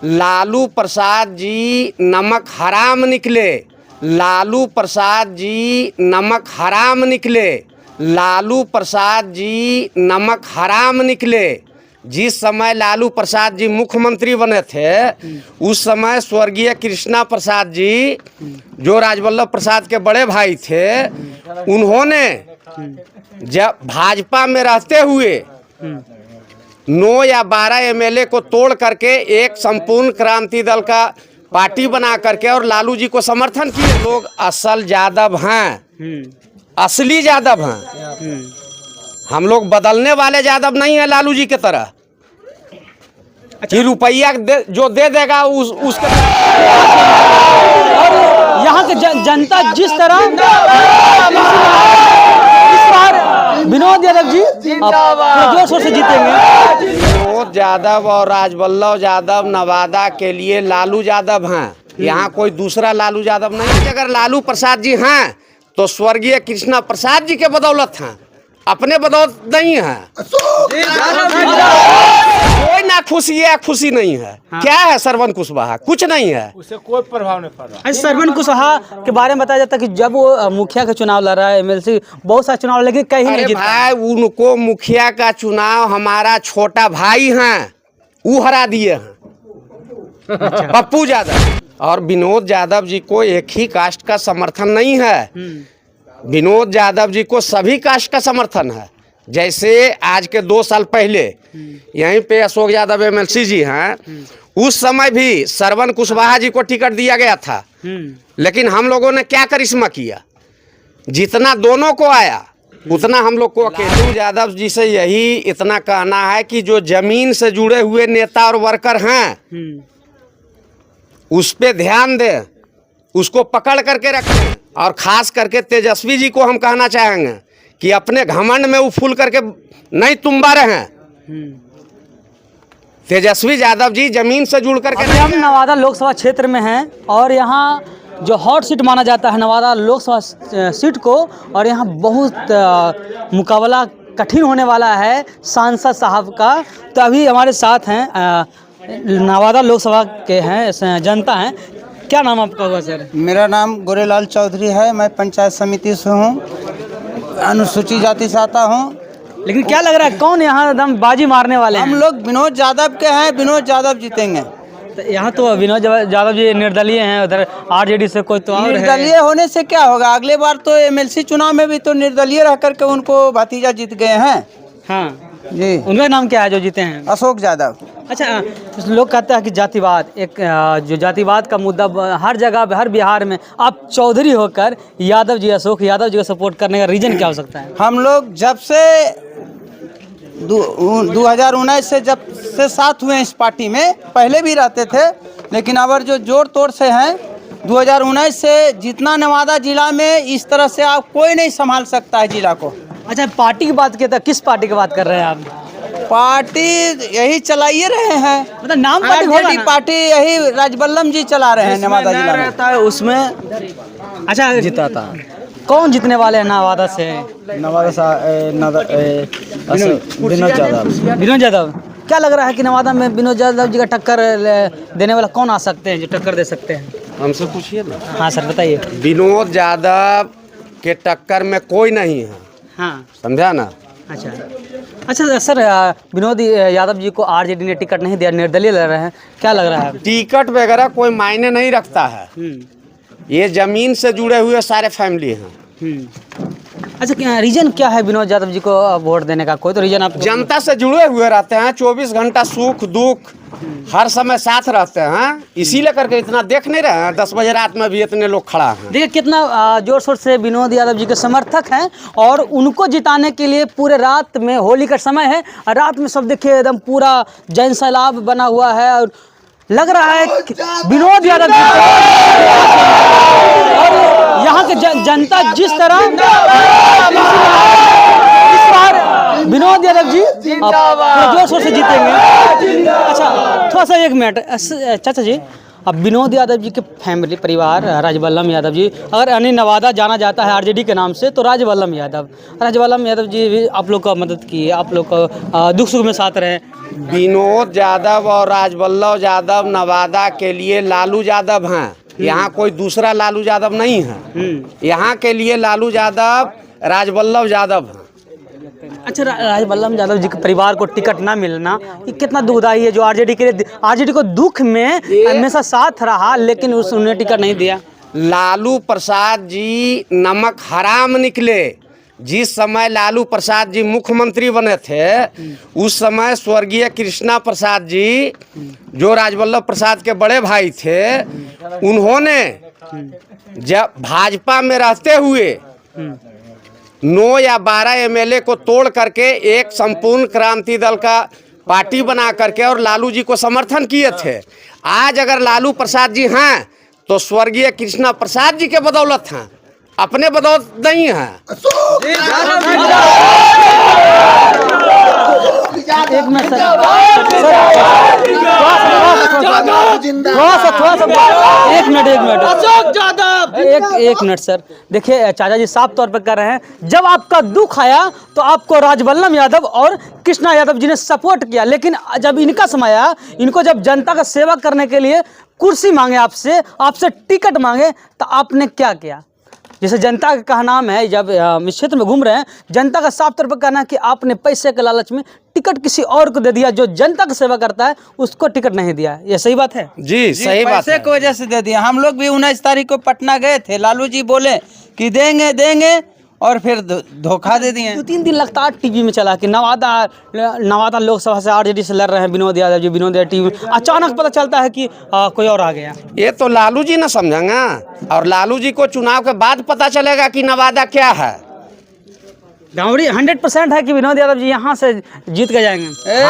लालू प्रसाद जी नमक हराम निकले, लालू प्रसाद जी नमक हराम निकले, लालू प्रसाद जी नमक हराम निकले। जिस समय लालू प्रसाद जी मुख्यमंत्री बने थे उस समय स्वर्गीय कृष्णा प्रसाद जी जो राजवल्लभ प्रसाद के बड़े भाई थे, उन्होंने जब भाजपा में रहते हुए 9 या 12 एमएलए को तोड़ करके एक संपूर्ण क्रांति दल का पार्टी बना करके और लालू जी को समर्थन किए। लोग असल यादव हैं, असली यादव हैं। हम लोग बदलने वाले यादव नहीं है लालू जी के तरह। अच्छा। कि रुपया जो दे देगा उसके और यहाँ के जनता जिस तरह इस बार विनोद यादव जी जोर शोर से जीतेंगे। विनोद यादव और राजवल्लभ यादव नवादा के लिए लालू यादव हैं, यहाँ कोई दूसरा लालू यादव नहीं है। अगर लालू प्रसाद जी हैं तो स्वर्गीय कृष्णा प्रसाद जी के बदौलत हैं, अपने बदौलत नहीं है। कोई ना खुशी है, खुशी नहीं है। हाँ। क्या है सरवन कुशवाहा? कुछ नहीं है, उससे कोई प्रभाव नहीं पड़ रहा। सरवन कुशवाहा के बारे में बताया जाता है कि जब वो मुखिया का चुनाव लड़ रहा है, एमएलसी बहुत सा चुनाव, लेकिन कहीं नहीं जीता। भाई उनको मुखिया का चुनाव हमारा छोटा भाई हैं, वो हरा दिए हैं। अच्छा। पप्पू यादव और विनोद यादव जी को एक ही कास्ट का समर्थन नहीं है। विनोद यादव जी को सभी कास्ट का समर्थन है। जैसे आज के 2 साल पहले यहीं पे अशोक यादव एमएलसी जी हैं, उस समय भी सरवन कुशवाहा जी को टिकट दिया गया था, लेकिन हम लोगों ने क्या करिश्मा किया, जितना दोनों को आया उतना हम लोग को अकेले। यादव जी से यही इतना कहना है कि जो जमीन से जुड़े हुए नेता और वर्कर हैं उस पे ध्यान दें, उसको पकड़ करके रखें। और खास करके तेजस्वी जी को हम कहना चाहेंगे कि अपने घमंड में वो फूल करके नहीं तुम्बा रहे हैं। तेजस्वी यादव जी जमीन से जुड़ करके। हम नवादा लोकसभा क्षेत्र में हैं और यहाँ जो हॉट सीट माना जाता है नवादा लोकसभा सीट को, और यहाँ बहुत मुकाबला कठिन होने वाला है सांसद साहब का। तो अभी हमारे साथ हैं नवादा लोकसभा के हैं जनता हैं। क्या नाम आपका हुआ सर? मेरा नाम गोरेलाल चौधरी है, मैं पंचायत समिति से हूँ, अनुसूचित जाति से आता हूँ। लेकिन क्या लग रहा है कौन यहाँ एकदम बाजी मारने वाले हैं? हम लोग विनोद यादव के हैं, विनोद यादव जीतेंगे। तो यहाँ तो विनोद यादव जी निर्दलीय हैं, उधर आरजेडी से कोई तो और है। निर्दलीय होने से क्या होगा? अगले बार तो एमएलसी चुनाव में भी तो निर्दलीय रह करके उनको भतीजा जीत गए हैं। हाँ जी। उनका नाम क्या है जो जीते हैं? अशोक यादव। अच्छा, लोग कहते हैं कि जातिवाद एक जो जातिवाद का मुद्दा हर जगह हर बिहार में, आप चौधरी होकर यादव जी अशोक यादव जी को सपोर्ट करने का रीजन क्या हो सकता है? हम लोग जब से 2019 से जब से साथ हुए इस पार्टी में, पहले भी रहते थे, लेकिन अब जो जोर तोड़ से हैं 2019 से जितना नवादा जिला में इस तरह से आप कोई नहीं संभाल सकता है जिला को। अच्छा, पार्टी की बात किया था, किस पार्टी की बात कर रहे हैं आप? पार्टी यही चलाइए रहे हैं, मतलब नाम पार्टी यही राजवल्लभ जी चला रहे हैं नवादा जिला में। रहता है उसमें। अच्छा, जीता था। कौन जीतने वाले हैं नवादा से? नवादा विनोद यादव। विनोद यादव। क्या लग रहा है कि नवादा में विनोद यादव जी का टक्कर देने वाला कौन आ सकते हैं जो टक्कर दे सकते हैं? हमसे पूछिए ना। हाँ सर बताइए। विनोद यादव के टक्कर में कोई नहीं है। हाँ समझा ना। अच्छा सर, विनोद यादव जी को आरजेडी ने टिकट नहीं दिया, निर्दलीय लड़ रहे हैं, क्या लग रहा है? टिकट वगैरह कोई मायने नहीं रखता है, ये जमीन से जुड़े हुए सारे फैमिली हैं। अच्छा, क्या रीजन क्या है विनोद यादव जी को वोट देने का? कोई तो रीजन आप? जनता से जुड़े हुए रहते हैं, 24 घंटा सुख दुख हर समय साथ रहते हैं, इसीलिए करके इतना देख नहीं रहे हैं। 10 बजे रात में भी इतने लोग खड़ा हैं। देखिए कितना जोर शोर से विनोद यादव जी के समर्थक हैं और उनको जिताने के लिए पूरे रात में, होली का समय है, रात में सब देखिए एकदम पूरा जन सैलाब बना हुआ है और लग रहा है विनोद यादव जी। और यहाँ के जनता जिस तरह इस बार विनोद यादव जी जोर शोर से जीतेंगे। अच्छा, थोड़ा सा 1 मिनट चाचा जी, अब विनोद यादव जी के फैमिली परिवार राजवल्लभ यादव जी, अगर यानी नवादा जाना जाता है आरजेडी के नाम से तो राजवल्लभ यादव जी भी आप लोग का मदद की, आप लोग का दुख सुख में साथ रहे। विनोद यादव और राजवल्लभ यादव नवादा के लिए लालू यादव हैं, यहाँ कोई दूसरा लालू यादव नहीं है। यहाँ के लिए लालू यादव राजवल्लभ यादव हैं। अच्छा, राजवल्लभ यादव जी के परिवार को टिकट ना मिलना ये कितना दुखदाई है, जो आरजेडी के लिए, आरजेडी को दुख में हमेशा साथ रहा लेकिन उन्हें टिकट नहीं दिया। लालू प्रसाद जी नमक हराम निकले। जिस समय लालू प्रसाद जी मुख्यमंत्री बने थे उस समय स्वर्गीय कृष्णा प्रसाद जी जो राजवल्लभ प्रसाद के बड़े भाई थे, उन्होंने जब भाजपा में रहते हुए 9 या 12 एमएलए को तोड़ करके एक संपूर्ण क्रांति दल का पार्टी बना करके और लालू जी को समर्थन किए थे। आज अगर लालू प्रसाद जी हैं तो स्वर्गीय कृष्णा प्रसाद जी के बदौलत हैं, अपने बदौलत नहीं है। एक मिनट सर, एक मिनट सर, देखिए चाचा जी साफ तौर पर कह रहे हैं जब आपका दुख आया तो आपको राजवल्लभ यादव और कृष्णा यादव जी ने सपोर्ट किया, लेकिन जब इनका समय आया, इनको जब जनता का सेवा करने के लिए कुर्सी मांगे आपसे टिकट मांगे तो आपने क्या किया? जैसे जनता का नाम है, जब इस क्षेत्र में घूम रहे हैं, जनता का साफ तौर पर कहना है कि आपने पैसे के लालच में टिकट किसी और को दे दिया, जो जनता की सेवा करता है उसको टिकट नहीं दिया। ये सही बात है? जी सही बात है। पैसे की वजह से दे दिया। हम लोग भी 19 तारीख को पटना गए थे, लालू जी बोले कि देंगे और फिर धोखा दे दिए। 2-3 दिन लगातार टीवी में चला कि नवादा लोकसभा से आरजेडी से लड़ रहे हैं विनोद यादव जी, विनोद यादव टीवी में अचानक पता चलता है कि कोई और आ गया। ये तो लालू जी ना समझेंगे, और लालू जी को चुनाव के बाद पता चलेगा कि नवादा क्या है। गाँवड़ी 100% है कि विनोद यादव जी यहाँ से जीत के जाएंगे।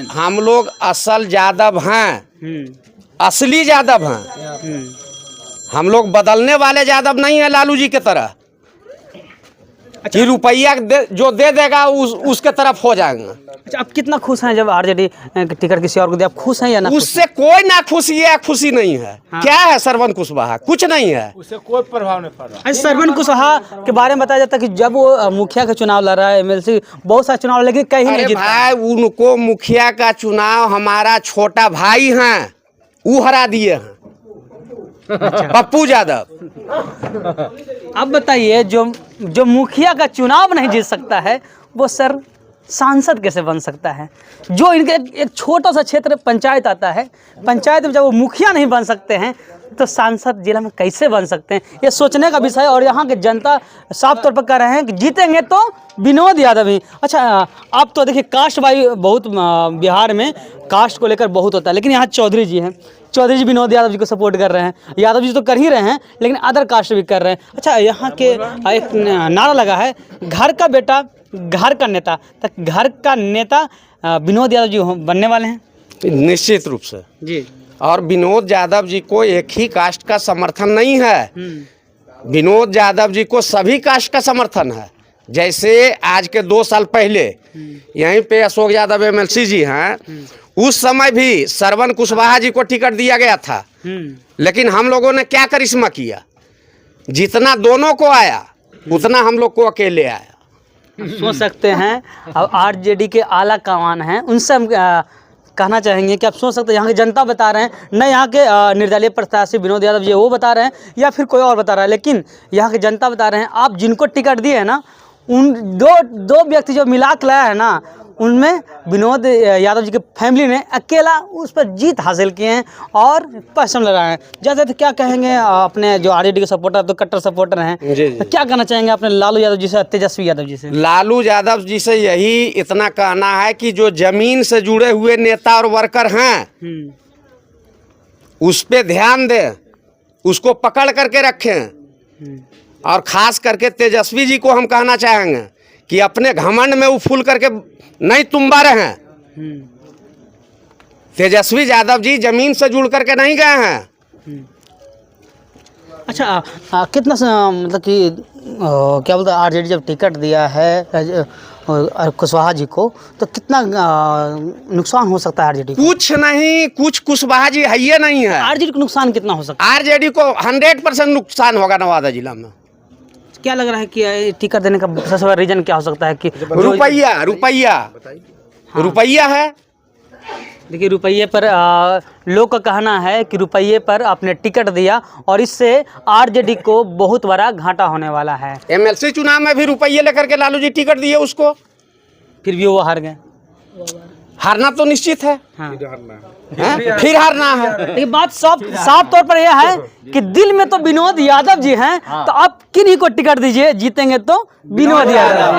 हम लोग असल यादव हैं, असली यादव हैं। हम लोग बदलने वाले यादव नहीं है लालू जी के तरह। अच्छा, कि रुपया जो दे देगा उसके तरफ हो जाएंगे। अच्छा, आप कितना खुश हैं जब आरजेडी टिकट किसी और को दिया? आप खुश हैं या ना? उससे कोई ना खुशी है, खुशी नहीं है। हाँ। क्या है सरवन कुशवाहा? कुछ नहीं है, उससे कोई प्रभाव नहीं पड़ रहा। अच्छा, सरवन कुशवाहा के बारे में बताया जाता है कि जब वो मुखिया का चुनाव लड़ रहा है, एमएलसी बहुत सारे चुनाव, लेकिन कहीं नहीं जीता। भाई उनको मुखिया का चुनाव हमारा छोटा भाई हैं, वो हरा दिए हैं। अच्छा। पप्पू यादव। अब बताइए, जो मुखिया का चुनाव नहीं जीत सकता है वो सर सांसद कैसे बन सकता है? जो इनके एक छोटा सा क्षेत्र पंचायत आता है, पंचायत में जब वो मुखिया नहीं बन सकते हैं तो सांसद जिला में कैसे बन सकते हैं? ये सोचने का विषय है। और यहाँ के जनता साफ तौर पर कह रहे हैं कि जीतेंगे तो विनोद यादव ही। अच्छा, आप तो देखिए कास्ट वाई बहुत बिहार में कास्ट को लेकर बहुत होता है, लेकिन यहाँ चौधरी जी हैं, चौधरी जी विनोद यादव जी को सपोर्ट कर रहे हैं। यादव जी तो कर ही रहे हैं, लेकिन अदर कास्ट भी कर रहे हैं। अच्छा, यहाँ के एक नारा लगा है, घर का बेटा घर का नेता, तो घर का नेता विनोद यादव जी बनने वाले हैं निश्चित रूप से जी। और विनोद यादव जी को एक ही कास्ट का समर्थन नहीं है, विनोद यादव जी को सभी कास्ट का समर्थन है। जैसे आज के 2 साल पहले यहीं पे अशोक यादव एमएलसी जी हैं, उस समय भी सरवन कुशवाहा जी को टिकट दिया गया था, लेकिन हम लोगों ने क्या करिश्मा किया? जितना दोनों को आया उतना हम लोग को अकेले आया। सोच सकते हैं, अब आरजेडी के आला कमान हैं, उनसे हम कहना चाहेंगे कि आप सोच सकते हैं, यहाँ की जनता बता रहे हैं, न यहाँ के निर्दलीय प्रत्याशी विनोद यादव जी वो बता रहे हैं या फिर कोई और बता रहा है, लेकिन यहाँ की जनता बता रहे हैं आप जिनको टिकट दिए हैं ना, उन दो व्यक्ति जो मिला के लाया है ना, उनमें विनोद यादव जी के फैमिली ने अकेला उस पर जीत हासिल किए हैं और पैसा लगाए हैं। जैसे क्या कहेंगे अपने जो आरजेडी के सपोर्टर, तो कट्टर सपोर्टर हैं, तो क्या कहना चाहेंगे अपने लालू यादव जी से, तेजस्वी यादव जी से? लालू यादव जी से यही इतना कहना है कि जो जमीन से जुड़े हुए नेता और वर्कर हैं उस पे ध्यान दें, उसको पकड़ करके रखें। और खास करके तेजस्वी जी को हम कहना चाहेंगे कि अपने घमंड में वो फूल करके नहीं तुम्बा रहे हैं। तेजस्वी यादव जी जमीन से जुड़ करके नहीं गए हैं। अच्छा, कितना मतलब कि क्या बोलते हैं, आरजेडी जब टिकट दिया है और कुशवाहा जी को, तो कितना नुकसान हो सकता है आरजेडी को? कुछ नहीं, कुछ कुशवाहा जी है ये नहीं है। आरजेडी को नुकसान कितना हो सकता है? आरजेडी को 100% नुकसान होगा नवादा जिला में। क्या लग रहा है कि टिकट देने का सबसे बड़ा रीजन क्या हो सकता है? कि रुपया है। देखिए, रुपये पर लोग का कहना है कि रुपये पर आपने टिकट दिया और इससे आरजेडी को बहुत बड़ा घाटा होने वाला है। एमएलसी चुनाव में भी रुपये लेकर के लालू जी टिकट दिए उसको, फिर भी वो हार गए। हारना तो निश्चित है। हाँ। फिर हारना है। लेकिन बात साफ तौर पर यह है कि दिल में तो विनोद यादव जी हैं, तो आप किन्हीं को टिकट दीजिए, जीतेंगे तो विनोद यादव।